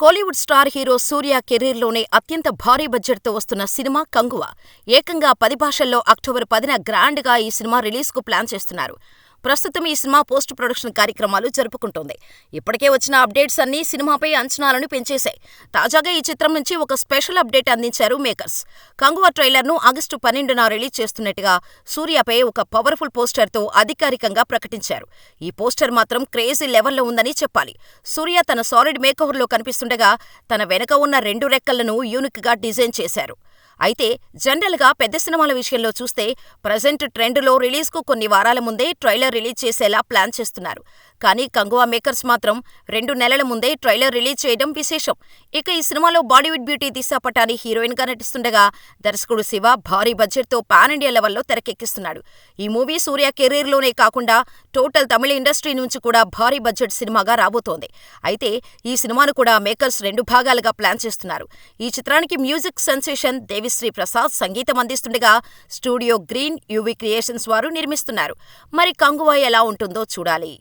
Kollywood star hero సూర్య కెరీర్లోనే అత్యంత భారీ బడ్జెట్తో వస్తున్న సినిమా 'కంగువ'. ఏకంగా 10 భాషల్లో అక్టోబర్ 10న గ్రాండ్గా ఈ సినిమా రిలీజ్కు ప్లాన్ చేస్తున్నారు. ప్రస్తుతం ఈ సినిమా పోస్ట్ ప్రొడక్షన్ కార్యక్రమాలు జరుపుకుంటోంది. ఇప్పటికే వచ్చిన అప్డేట్స్ అన్నీ సినిమాపై అంచనాలను పెంచేశాయి. తాజాగా ఈ చిత్రం నుంచి ఒక స్పెషల్ అప్డేట్ అందించారు మేకర్స్. 'కంగువ' ట్రైలర్ను ఆగస్టు 12న రిలీజ్ చేస్తున్నట్టుగా సూర్యపై ఒక పవర్ఫుల్ పోస్టర్తో అధికారికంగా ప్రకటించారు. ఈ పోస్టర్ మాత్రం క్రేజీ లెవెల్లో ఉందని చెప్పాలి. సూర్య తన సాలిడ్ మేకవర్లో కనిపిస్తుండగా తన వెనక ఉన్న 2 రెక్కలను యూనిక్గా డిజైన్ చేశారు. అయితే జనరల్గా పెద్ద సినిమాల విషయంలో చూస్తే ప్రజెంట్ ట్రెండ్లో రిలీజ్కు కొన్ని వారాల ముందే ట్రైలర్ రిలీజ్ చేసేలా ప్లాన్ చేస్తున్నారు. కానీ 'కంగువ' మేకర్స్ మాత్రం 2 నెలల ముందే ట్రైలర్ రిలీజ్ చేయడం విశేషం. ఇక ఈ సినిమాలో బాలీవుడ్ బ్యూటీ దిశా పటాని హీరోయిన్గా నటిస్తుండగా దర్శకుడు శివ భారీ బడ్జెట్తో పాన్ ఇండియా లెవెల్లో తెరకెక్కిస్తున్నాడు. ఈ మూవీ సూర్య కెరీర్లోనే కాకుండా టోటల్ తమిళ ఇండస్ట్రీ నుంచి కూడా భారీ బడ్జెట్ సినిమాగా రాబోతోంది. అయితే ఈ సినిమాను కూడా మేకర్స్ 2 భాగాలుగా ప్లాన్ చేస్తున్నారు. ఈ చిత్రానికి మ్యూజిక్ సెన్సేషన్ దేవిశ్రీ ప్రసాద్ సంగీతం అందిస్తుండగా స్టూడియో గ్రీన్ యువి క్రియేషన్స్ వారు నిర్మిస్తున్నారు. మరి 'కంగువ' ఎలా ఉంటుందో చూడాలి.